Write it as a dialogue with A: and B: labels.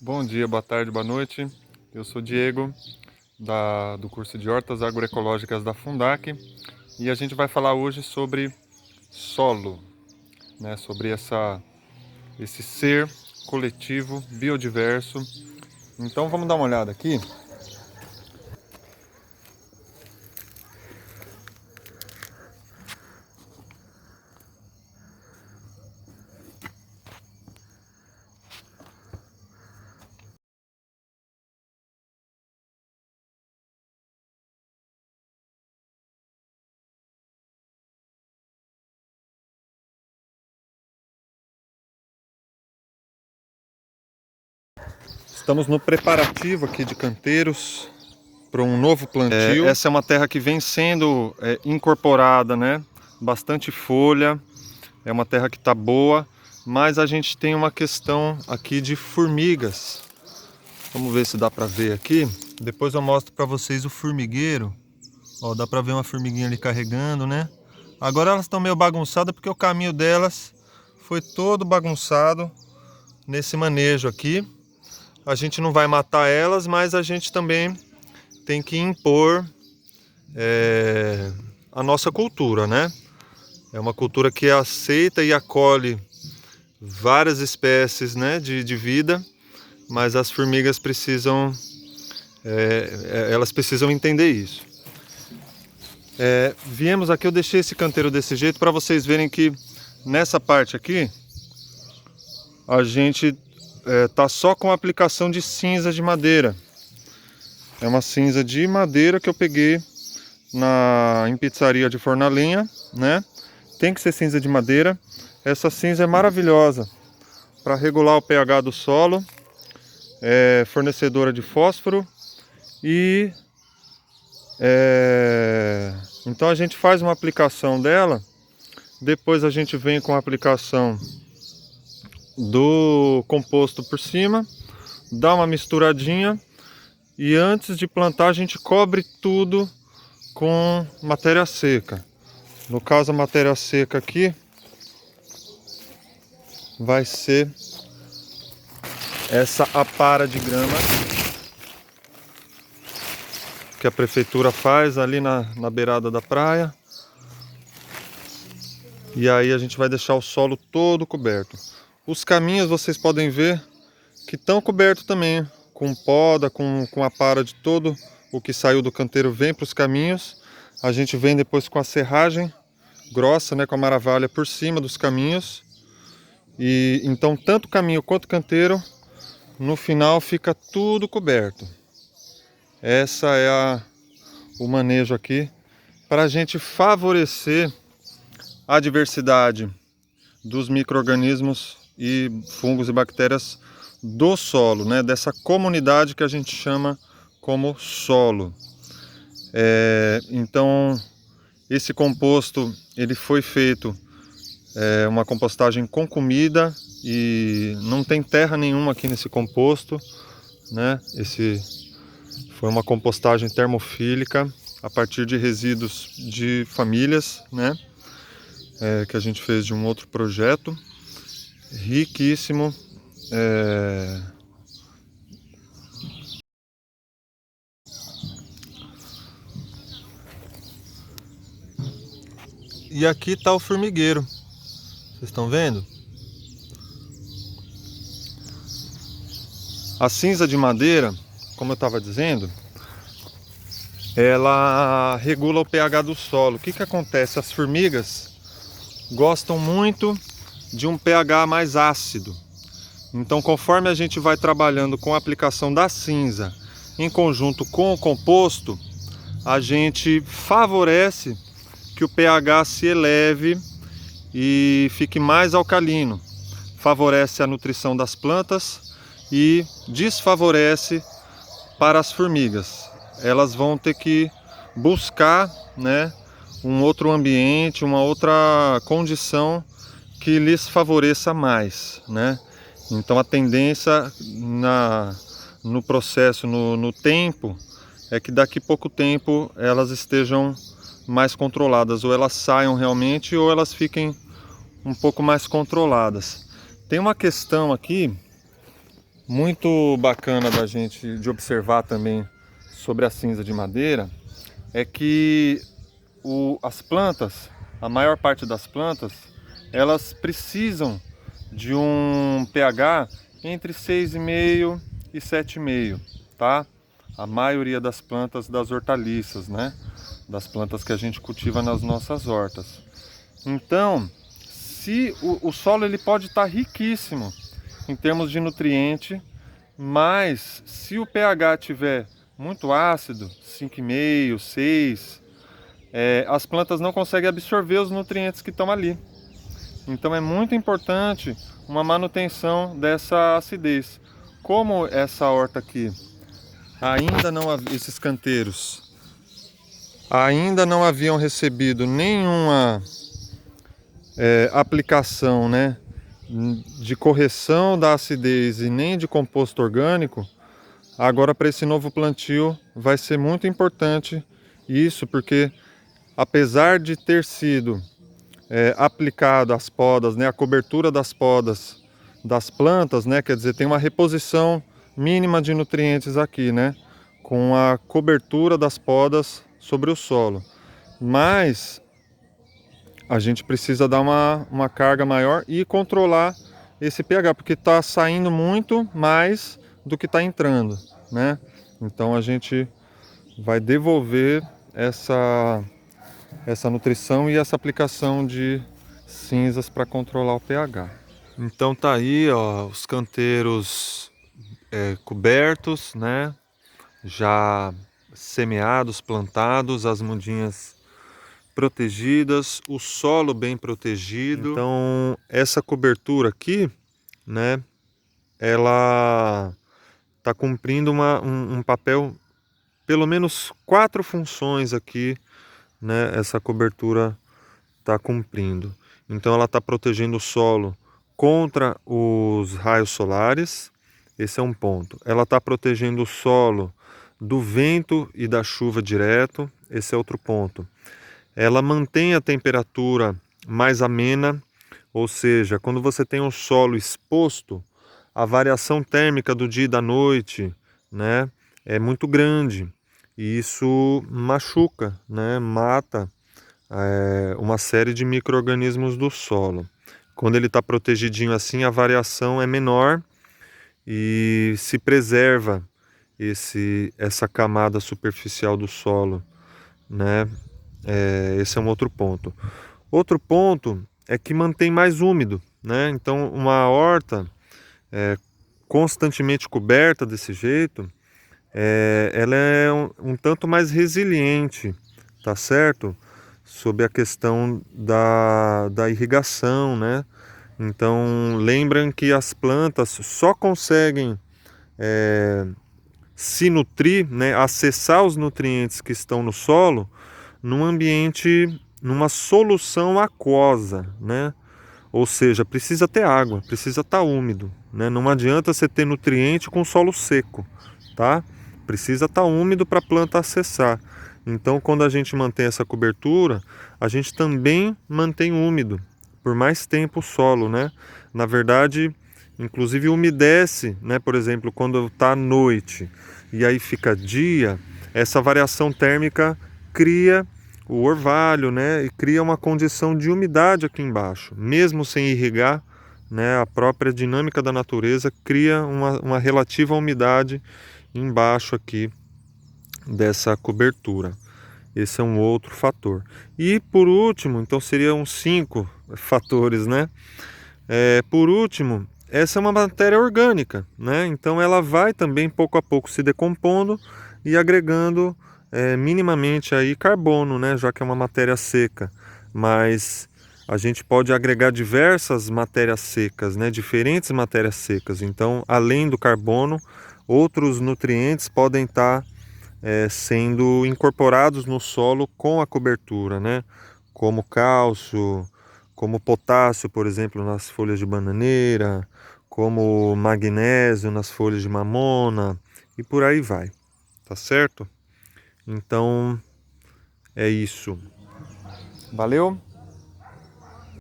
A: Bom dia, boa tarde, boa noite. Eu sou Diego, do curso de Hortas Agroecológicas da Fundac, e a gente vai falar hoje sobre solo, né? Sobre esse ser coletivo, biodiverso. Então vamos dar uma olhada aqui. Estamos no preparativo aqui de canteiros para um novo plantio. Essa é uma terra que vem sendo incorporada, né? Bastante folha, é uma terra que está boa, mas a gente tem uma questão aqui de formigas. Vamos ver se dá para ver aqui. Depois eu mostro para vocês o formigueiro. Ó, dá para ver uma formiguinha ali carregando, né? Agora elas estão meio bagunçadas porque o caminho delas foi todo bagunçado nesse manejo aqui. A gente não vai matar elas, mas a gente também tem que impor a nossa cultura, né? É uma cultura que aceita e acolhe várias espécies, né, de vida, mas as formigas precisam, elas precisam entender isso. Viemos aqui, eu deixei esse canteiro desse jeito para vocês verem que nessa parte aqui a gente tá só com a aplicação de cinza de madeira. É uma cinza de madeira que eu peguei em pizzaria de forno a lenha, né? Tem que ser cinza de madeira. Essa cinza é maravilhosa para regular o pH do solo, é fornecedora de fósforo e então a gente faz uma aplicação dela, depois a gente vem com a aplicação do composto por cima, dá uma misturadinha e antes de plantar a gente cobre tudo com matéria seca. No caso, a matéria seca aqui vai ser essa apara de grama que a prefeitura faz ali na beirada da praia. E aí a gente vai deixar o solo todo coberto. Os caminhos vocês podem ver que estão cobertos também, com poda, com a para de todo o que saiu do canteiro vem para os caminhos. A gente vem depois com a serragem grossa, né, com a maravalha por cima dos caminhos. E então tanto caminho quanto canteiro, no final fica tudo coberto. Essa é o manejo aqui para a gente favorecer a diversidade dos micro-organismos e fungos e bactérias do solo, né? Dessa comunidade que a gente chama como solo. Então esse composto ele foi feito uma compostagem com comida e não tem terra nenhuma aqui nesse composto, né? Esse foi uma compostagem termofílica a partir de resíduos de famílias, né? Que a gente fez de um outro projeto, riquíssimo. E aqui está o formigueiro, vocês estão vendo? A cinza de madeira, como eu estava dizendo, ela regula o pH do solo. O que que acontece? As formigas gostam muito de um pH mais ácido. Então, conforme a gente vai trabalhando com a aplicação da cinza em conjunto com o composto, a gente favorece que o pH se eleve e fique mais alcalino. Favorece a nutrição das plantas e desfavorece para as formigas. Elas vão ter que buscar, né, um outro ambiente, uma outra condição que lhes favoreça mais, né? Então a tendência no processo, no tempo, é que daqui a pouco tempo elas estejam mais controladas, ou elas saiam realmente ou elas fiquem um pouco mais controladas. Tem uma questão aqui muito bacana de observar também sobre a cinza de madeira é que as plantas, a maior parte das plantas, elas precisam de um pH entre 6,5 e 7,5, tá? A maioria das plantas das hortaliças, né? Das plantas que a gente cultiva nas nossas hortas. Então, se o solo ele pode estar riquíssimo em termos de nutriente, mas se o pH tiver muito ácido, 5,5, 6, as plantas não conseguem absorver os nutrientes que estão ali. Então é muito importante uma manutenção dessa acidez. Como essa horta aqui ainda não havia, esses canteiros ainda não haviam recebido nenhuma aplicação, né, de correção da acidez e nem de composto orgânico, agora para esse novo plantio vai ser muito importante isso, porque apesar de ter sido aplicado as podas, né, a cobertura das podas das plantas, né, quer dizer, tem uma reposição mínima de nutrientes aqui, né, com a cobertura das podas sobre o solo. Mas a gente precisa dar uma carga maior e controlar esse pH, porque está saindo muito mais do que está entrando, né? Então a gente vai devolver essa nutrição e essa aplicação de cinzas para controlar o pH. Então tá aí, ó, os canteiros cobertos, né? Já semeados, plantados, as mudinhas protegidas, o solo bem protegido. Então essa cobertura aqui, né? Ela está cumprindo um papel, pelo menos 4 funções aqui, né? Essa cobertura está cumprindo. Então ela está protegendo o solo contra os raios solares, esse é um ponto. Ela está protegendo o solo do vento e da chuva direto, esse é outro ponto. Ela mantém a temperatura mais amena, ou seja, quando você tem o solo exposto, a variação térmica do dia e da noite, né, é muito grande e isso machuca, né, mata uma série de micro-organismos do solo. Quando ele está protegidinho assim, a variação é menor e se preserva essa camada superficial do solo, né? Esse é um outro ponto. Outro ponto é que mantém mais úmido, né? Então, uma horta constantemente coberta desse jeito, ela é um tanto mais resiliente, tá certo? Sob a questão da irrigação, né? Então, lembram que as plantas só conseguem se nutrir, né? Acessar os nutrientes que estão no solo num ambiente, numa solução aquosa, né? Ou seja, precisa ter água, precisa estar úmido, né? Não adianta você ter nutriente com solo seco, tá? Precisa estar úmido para a planta acessar. Então, quando a gente mantém essa cobertura, a gente também mantém úmido por mais tempo o solo, né? Na verdade, inclusive umedece, né? Por exemplo, quando está noite e aí fica dia, essa variação térmica cria o orvalho, né? E cria uma condição de umidade aqui embaixo, mesmo sem irrigar, né? A própria dinâmica da natureza cria uma relativa umidade embaixo aqui dessa cobertura. Esse é um outro fator. E por último, então seriam 5 fatores, né? Por último, essa é uma matéria orgânica, né? Então ela vai também pouco a pouco se decompondo e agregando minimamente aí carbono, né? Já que é uma matéria seca. Mas a gente pode agregar diversas matérias secas, né? Diferentes matérias secas. Então, além do carbono, outros nutrientes podem estar sendo incorporados no solo com a cobertura, né? Como cálcio, como potássio, por exemplo, nas folhas de bananeira, como magnésio nas folhas de mamona e por aí vai, tá certo? Então é isso. Valeu?